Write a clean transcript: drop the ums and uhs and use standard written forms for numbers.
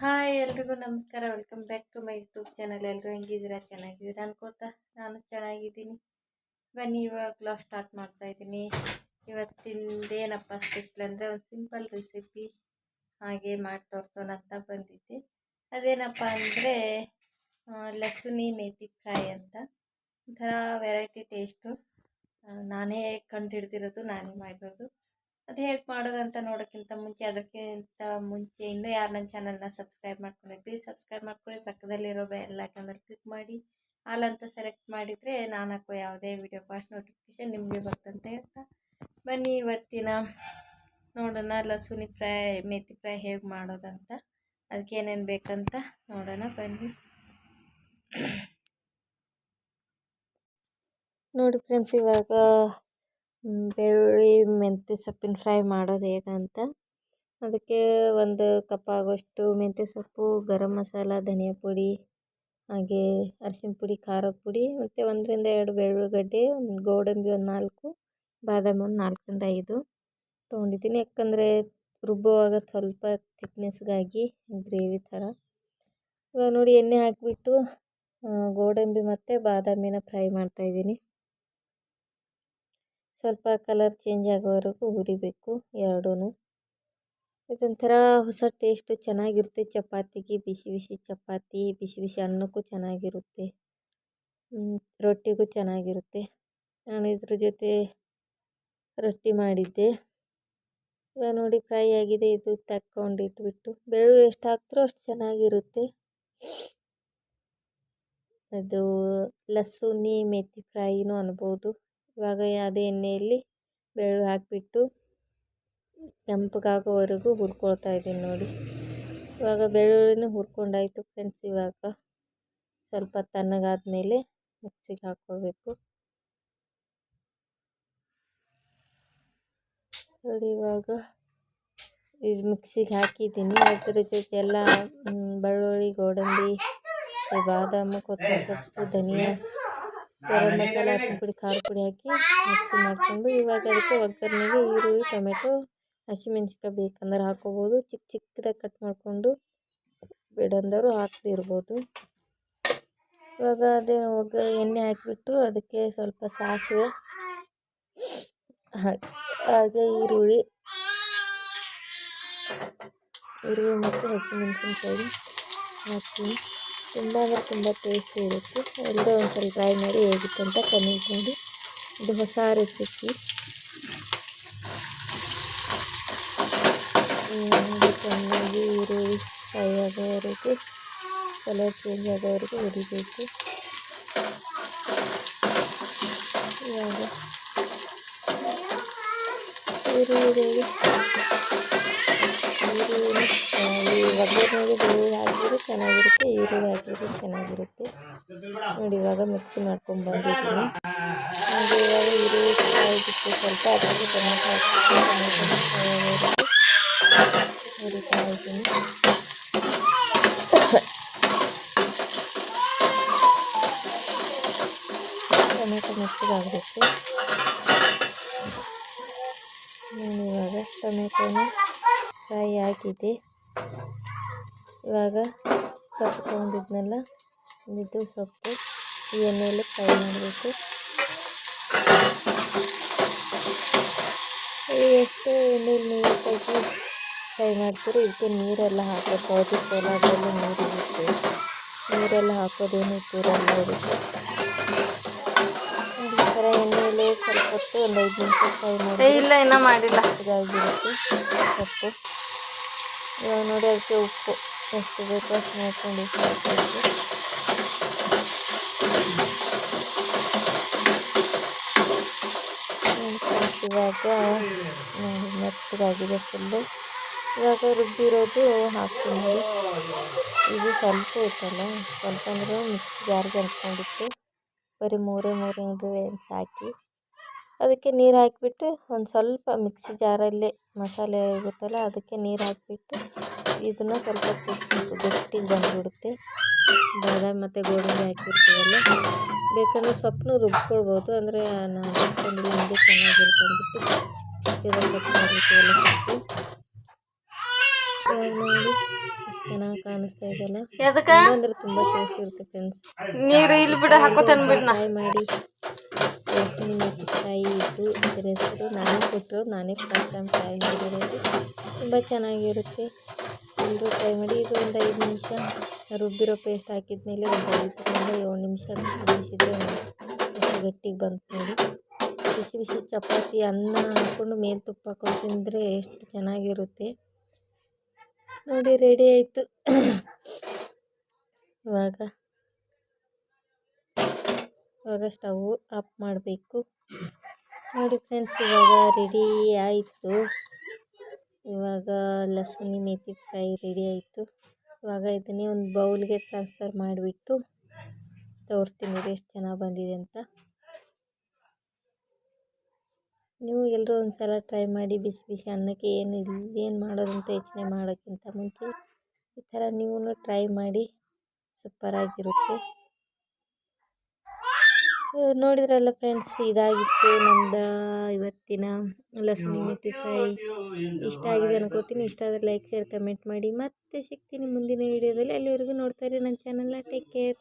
Hi ಎಲ್ರಿಗೂ ನಮಸ್ಕಾರ. Welcome back to my YouTube channel. ಎಲ್ಲರೂ ಹೆಂಗಿದ್ದೀರಾ? ಚೆನ್ನಾಗಿದ್ದೀರಾ ಅನ್ಕೋತಾ ನಾನು ಚೆನ್ನಾಗಿದ್ದೀನಿ. ಬನ್ನಿ ಇವಾಗ ವ್ಲಾಗ್ ಸ್ಟಾರ್ಟ್ ಮಾಡ್ತಾ ಇದ್ದೀನಿ. ಇವತ್ತಿಂದೇನಪ್ಪ ಸ್ಪೆಷಲ್ ಅಂದರೆ ಒಂದು ಸಿಂಪಲ್ ರೆಸಿಪಿ ಹಾಗೆ ಮಾಡಿ ತೋರಿಸೋಣ ಅಂತ ಬಂದಿದ್ದೆ. ಅದೇನಪ್ಪ ಅಂದರೆ ಲಸುನಿ ಮೇಥಿ ಫ್ರೈ ಅಂತ. ಒಂಥರ ವೆರೈಟಿ ಟೇಸ್ಟು. ನಾನೇ ಕಂಡುಹಿಡ್ದಿರೋದು, ನಾನೇ ಮಾಡಿರೋದು. ಅದು ಹೇಗೆ ಮಾಡೋದಂತ ನೋಡೋಕ್ಕಿಂತ ಮುಂಚೆ, ಅದಕ್ಕಿಂತ ಮುಂಚೆ ಇನ್ನೂ ಯಾರು ನನ್ನ ಚಾನಲ್ನ ಸಬ್ಸ್ಕ್ರೈಬ್ ಮಾಡ್ಕೊಂಡಿದ್ವಿ, ಸಬ್ಸ್ಕ್ರೈಬ್ ಮಾಡ್ಕೊಳ್ಳಿ. ಪಕ್ಕದಲ್ಲಿರೋ ಬೆಲ್ ಐಕಾನ್ ಮೇಲೆ ಕ್ಲಿಕ್ ಮಾಡಿ ಆಲ್ ಅಂತ ಸೆಲೆಕ್ಟ್ ಮಾಡಿದರೆ ನಾನು ಹಾಕೋ ಯಾವುದೇ ವಿಡಿಯೋ ಫಾಸ್ಟ್ ನೋಟಿಫಿಕೇಶನ್ ನಿಮಗೆ ಬರ್ತಂತೆ ಅಂತ. ಬನ್ನಿ ಇವತ್ತಿನ ನೋಡೋಣ ಲಸುನಿ ಫ್ರೈ, ಮೇಥಿ ಫ್ರೈ ಹೇಗೆ ಮಾಡೋದಂತ. ಅದಕ್ಕೆ ಏನೇನು ಬೇಕಂತ ನೋಡೋಣ ಬನ್ನಿ. ನೋಡಿ ಫ್ರೆಂಡ್ಸ್, ಇವಾಗ ಬೆಳ್ಳುಳ್ಳಿ ಮೆಂತ್ಯ ಸೊಪ್ಪಿನ ಫ್ರೈ ಮಾಡೋದು ಹೇಗಂತ. ಅದಕ್ಕೆ 1 ಕಪ್ ಆಗೋಷ್ಟು ಮೆಂತ್ಯ ಸೊಪ್ಪು, ಗರಂ ಮಸಾಲ, ಧನಿಯಾ ಪುಡಿ, ಹಾಗೆ ಅರಿಶಿನ ಪುಡಿ, ಖಾರದ ಪುಡಿ, ಮತ್ತು 1 ರಿಂದ 2 ಬೆಳ್ಳುಳ್ಳಿಗಡ್ಡೆ, ಗೋಡಂಬಿ 4, ಬಾದಾಮಿ 4 ರಿಂದ 5 ತೊಗೊಂಡಿದ್ದೀನಿ. ಯಾಕಂದರೆ ರುಬ್ಬುವಾಗ ಸ್ವಲ್ಪ ಥಿಕ್ನೆಸ್ಗಾಗಿ ಗ್ರೇವಿ ಥರ. ಇವಾಗ ನೋಡಿ ಎಣ್ಣೆ ಹಾಕಿಬಿಟ್ಟು ಗೋಡಂಬಿ ಮತ್ತು ಬಾದಾಮಿನ ಫ್ರೈ ಮಾಡ್ತಾಯಿದ್ದೀನಿ. ಸ್ವಲ್ಪ ಕಲರ್ ಚೇಂಜ್ ಆಗೋವರೆಗೂ ಹುರಿಬೇಕು ಎರಡೂ. ಇದೊಂಥರ ಹೊಸ ಟೇಸ್ಟು, ಚೆನ್ನಾಗಿರುತ್ತೆ. ಚಪಾತಿಗೆ, ಬಿಸಿ ಬಿಸಿ ಚಪಾತಿ, ಬಿಸಿ ಬಿಸಿ ಅನ್ನಕ್ಕೂ ಚೆನ್ನಾಗಿರುತ್ತೆ, ರೊಟ್ಟಿಗೂ ಚೆನ್ನಾಗಿರುತ್ತೆ. ನಾನು ಇದ್ರ ಜೊತೆ ರೊಟ್ಟಿ ಮಾಡಿದ್ದೆ. ಇವಾಗ ನೋಡಿ ಫ್ರೈ ಆಗಿದೆ. ಇದು ತಕ್ಕೊಂಡಿಟ್ಬಿಟ್ಟು ಬೆಳ್ಳುಳ್ಳಿ ಎಷ್ಟು ಹಾಕ್ತಾರೋ ಅಷ್ಟು ಚೆನ್ನಾಗಿರುತ್ತೆ. ಅದು ಲಸುನಿ ಮೇಥಿ ಫ್ರೈನೂ ಅನ್ಬೋದು. ಇವಾಗ ಅದೇ ಎಣ್ಣೆಯಲ್ಲಿ ಬೆಳ್ಳುಳ್ಳಿ ಹಾಕಿಬಿಟ್ಟು ಕೆಂಪಗಾಗೋವರೆಗೂ ಹುರ್ಕೊಳ್ತಾ ಇದ್ದೀನಿ ನೋಡಿ. ಇವಾಗ ಬೆಳ್ಳುಳ್ಳಿನೂ ಹುರ್ಕೊಂಡಾಯಿತು ಫ್ರೆಂಡ್ಸ್. ಇವಾಗ ಸ್ವಲ್ಪ ತಣ್ಣಗಾದ್ಮೇಲೆ ಮಿಕ್ಸಿಗೆ ಹಾಕ್ಕೊಳ್ಬೇಕು ನೋಡಿ. ಇವಾಗ ಇದು ಮಿಕ್ಸಿಗೆ ಹಾಕಿದ್ದೀನಿ. ಅದರ ಜೊತೆ ಎಲ್ಲ ಬೆಳ್ಳುಳ್ಳಿ, ಗೋಡಂಬಿ, ಬಾದಾಮಿ, ಕೊತ್ತಂಬರಿ ಸೊಪ್ಪು, ಧನಿಯಾ, ಗರಂ ಮಸಾಲ, ಅರಿಶಿನ ಪುಡಿ, ಖಾರ ಪುಡಿ ಹಾಕಿ ಮಿಕ್ಸಿ ಮಾಡಿಕೊಂಡು, ಇವಾಗ ಅದಕ್ಕೆ ಒಗ್ಗರಣೆಗೆ ಈರುಳ್ಳಿ, ಟೊಮೆಟೊ, ಹಸಿಮೆಣ್ಸಿಕಾಯಿ ಬೇಕಂದ್ರೆ ಹಾಕೋಬೋದು. ಚಿಕ್ಕ ಚಿಕ್ಕದಾಗಿ ಕಟ್ ಮಾಡಿಕೊಂಡು ಬಿಡಂದವರು ಹಾಕ್ತಿರ್ಬೋದು. ಇವಾಗ ಅದೇ ಎಣ್ಣೆ ಹಾಕಿಬಿಟ್ಟು ಅದಕ್ಕೆ ಸ್ವಲ್ಪ ಸಾಸಿವೆ, ಹಾಗೆ ಈರುಳ್ಳಿ ಮತ್ತು ಹಸಿಮೆಣಸಿನ್ಕಾಯಿ ಹಾಕ್ತೀನಿ. ತುಂಬ ಅಂದರೆ ತುಂಬ ಟೇಸ್ಟಿ ಇರುತ್ತೆ. ಎಲ್ಲರೂ ಒಂದ್ಸಲ ಟ್ರೈ ಮಾಡಿ ಹೇಗಿತ್ತು ಅಂತ ಕಮೆಂಟ್ ಮಾಡಿ. ಇದು ಹೊಸ ರೆಸಿಪಿ. ಚೆನ್ನಾಗಿ ಈರುಳ್ಳಿ ಫ್ರೈ ಆಗೋವರೆಗೂ, ಕಲರ್ ಚೇಂಜ್ ಆಗೋವರೆಗೂ ಹುರಿಬೇಕು. ಇವಾಗ ಈರುಳ್ಳಿ ಒಗ್ಗರಣೆಗೆ ಬೆಳ್ಳುಳ್ಳಿ ಹಾಕಿದ್ರೆ ಚೆನ್ನಾಗಿರುತ್ತೆ, ಈರುಳ್ಳಿ ಹಾಕಿದ್ರೆ ಚೆನ್ನಾಗಿರುತ್ತೆ ನೋಡಿ. ಇವಾಗ ಮಿಕ್ಸಿ ಮಾಡ್ಕೊಂಡು ಬಂದಿದ್ದೀನಿ. ಹಾಗೆ ಇವಾಗ ಈರುಳ್ಳಿ ಫ್ರೈ ಬಿಟ್ಟು ಸ್ವಲ್ಪ ಅದಕ್ಕೆ ಟೊಮೆಟೊ ಹಾಕಿ ಹುರಿತಾ ಇದ್ದೀನಿ. ಟೊಮೆಟೊ ಮೆತ್ತಗಾಗಬೇಕು. ಇವಾಗ ಟೊಮೆಟೊನ ಫ್ರೈ ಆಗಿದೆ. ಇವಾಗ ಸೊಪ್ಪು ತೊಗೊಂಡಿದ್ನೆಲ್ಲ ಇದು ಸೊಪ್ಪು ಈ ಎಣ್ಣೆಯಲ್ಲಿ ಫ್ರೈ ಮಾಡಬೇಕು. ಎಷ್ಟು ಎಣ್ಣೆಯಲ್ಲಿ ನೀಟಾಗಿ ಫ್ರೈ ಮಾಡ್ತೀರೋ ಇದಕ್ಕೆ ನೀರೆಲ್ಲ ಹಾಕಬೇಕು. ಹೌದು, ಸೋಲಾದಲ್ಲಿ ನೀರಿರುತ್ತೆ, ನೀರೆಲ್ಲ ಹಾಕೋದೇನು ಇಟ್ಟಿರಲ್ಲ ಇದಕ್ಕೆ. ಈ ಥರ ಎಣ್ಣೆಯಲ್ಲಿ ಸ್ವಲ್ಪ ಹೊತ್ತು ಒಂದು 5 ನಿಮಿಷ ಫ್ರೈ ಮಾಡಿಲ್ಲ ಇದಾಗಿರುತ್ತೆ ಸೊಪ್ಪು. ಇವಾಗ ನೋಡಿ ಅದಕ್ಕೆ ಉಪ್ಪು ಎಷ್ಟು ಬೇಕೋ ಅಷ್ಟು ನೋಡ್ಕೊಂಡು ಹಾಕಬೇಕು. ಇವಾಗ ನೋಡಿ ಮೆತ್ತಗಾಗಿದೆ ಫುಲ್ಲು. ಇವಾಗ ರುಬ್ಬಿರೋದು ಹಾಕ್ತೀನಿ. ಇದು ಸ್ವಲ್ಪ ಇತ್ತಲ್ಲ, ಸ್ವಲ್ಪ ಅಂದರೆ ಮಿಕ್ಸಿ ಜಾರಿಗೆ ಅಂದ್ಕೊಂಡಿತ್ತು. ಬರೀ 3 ಇಂಗ್ರೀಡಿಯೆಂಟ್ಸ್ ಹಾಕಿ ಅದಕ್ಕೆ ನೀರು ಹಾಕಿಬಿಟ್ಟು ಒಂದು ಸ್ವಲ್ಪ ಮಿಕ್ಸಿ ಜಾರಲ್ಲೇ ಮಸಾಲೆ ಇರುತ್ತಲ್ಲ ಅದಕ್ಕೆ ನೀರು ಹಾಕಿಬಿಟ್ಟು ಇದನ್ನು ಸ್ವಲ್ಪ ಗಟ್ಟಿಗೆ ಬಂದುಬಿಡುತ್ತೆ. ಬಾದಾಮಿ ಮತ್ತು ಗೋಡಂಬಿ ಹಾಕಿರ್ತೀವಲ್ಲ, ಬೇಕಂದರೆ ಸೊಪ್ಪನ್ನು ರುಬ್ಕೊಳ್ಬೋದು. ಅಂದರೆ ನಾನು ರುಬ್ಕೊಂಡಿಲ್ಲ, ನಿಮಗೆ ಚೆನ್ನಾಗಿರುತ್ತೆ ಅಂದ್ಬಿಟ್ಟು ಚಿಕ್ಕದಾಗಿ ಕಟ್ ಮಾಡಿರ್ತೀವಲ್ಲ ಸೊಪ್ಪು ಇವಾಗ ನೋಡಿ ಎಷ್ಟು ಚೆನ್ನಾಗಿ ಕಾಣಿಸ್ತಾ ಇದೆಯಲ್ಲ. ಅಂದ್ರೆ ತುಂಬ ಟೇಸ್ಟ್ ಇರುತ್ತೆ ಫ್ರೆಂಡ್ಸ್. ನೀರು ಇಲ್ಲಿ ಬಿಡ ಹಾಕೋತಾನ ಬಿಡ್ನ. ಟ್ರೈ ಮಾಡಿ. ಲಸಣಿ ಮೆಣಸಿನಕಾಯಿ ಇದ್ದು ಇದರ ಹೆಸರು ನಾನೇ ಕೊಟ್ಟರು, ನಾನೇ ಫಸ್ಟ್ ಟೈಮ್ ಟ್ರೈ ಮಾಡಿರೋದು. ತುಂಬ ಚೆನ್ನಾಗಿರುತ್ತೆ, ಎಲ್ಲರೂ ಟ್ರೈ ಮಾಡಿ. ಇದು ಒಂದು 5 ನಿಮಿಷ ರುಬ್ಬಿರೋ ಪೇಸ್ಟ್ ಹಾಕಿದ್ಮೇಲೆ ಒಂದು 5ರಿಂದ 7 ನಿಮಿಷ ಬೇಯಿಸಿದರೆ ಎಷ್ಟು ಗಟ್ಟಿಗೆ ಬಂತು ನೋಡಿ. ಬಿಸಿ ಬಿಸಿ ಚಪಾತಿ ಅನ್ನ ಹಾಕ್ಕೊಂಡು ಮೇಲೆ ತುಪ್ಪ ಹಾಕ್ಕೊಂಡು ತಿಂದರೆ ಎಷ್ಟು ಚೆನ್ನಾಗಿರುತ್ತೆ ನೋಡಿ. ರೆಡಿ ಆಯಿತು. ಇವಾಗ ಸ್ಟವ್ ಆಫ್ ಮಾಡಬೇಕು ನೋಡಿ ಫ್ರೆಂಡ್ಸ್. ಇವಾಗ ರೆಡಿ ಆಯಿತು. ಇವಾಗ ಲಸಣಿ ಮೆಥಿ ಫ್ರೈ ರೆಡಿ ಆಯಿತು. ಇವಾಗ ಇದನ್ನೇ ಒಂದು ಬೌಲ್ಗೆ ಟ್ರಾನ್ಸ್ಫರ್ ಮಾಡಿಬಿಟ್ಟು ತೋರಿಸ್ತೀನಿ ಎಷ್ಟು ಚೆನ್ನಾಗಿ ಬಂದಿದೆ ಅಂತ. ನೀವು ಎಲ್ಲರೂ ಒಂದು ಸಲ ಟ್ರೈ ಮಾಡಿ. ಬಿಸಿ ಬಿಸಿ ಅನ್ನಕ್ಕೆ ಏನು ಮಾಡೋದಂತ ಯೋಚನೆ ಮಾಡೋಕ್ಕಿಂತ ಮುಂಚೆ ಈ ಥರ ನೀವು ಟ್ರೈ ಮಾಡಿ, ಸೂಪರಾಗಿರುತ್ತೆ. ನೋಡಿದ್ರಲ್ಲ ಫ್ರೆಂಡ್ಸ್, ಇದಾಗಿತ್ತು ನಮ್ಮದು ಇವತ್ತಿನ ಲಸಣಿ ಮೆಥಿ ಫ್ರೈ. ಇಷ್ಟ ಆಗಿದೆ ಅನ್ಕೋತೀನಿ. ಇಷ್ಟ ಆದರೆ ಲೈಕ್, ಶೇರ್, ಕಮೆಂಟ್ ಮಾಡಿ. ಮತ್ತೆ ಸಿಗ್ತೀನಿ ಮುಂದಿನ ವೀಡಿಯೋದಲ್ಲಿ. ಅಲ್ಲಿವರೆಗೂ ನೋಡ್ತಾ ಇರಿ ನನ್ನ ಚಾನಲ್ನ. Take care.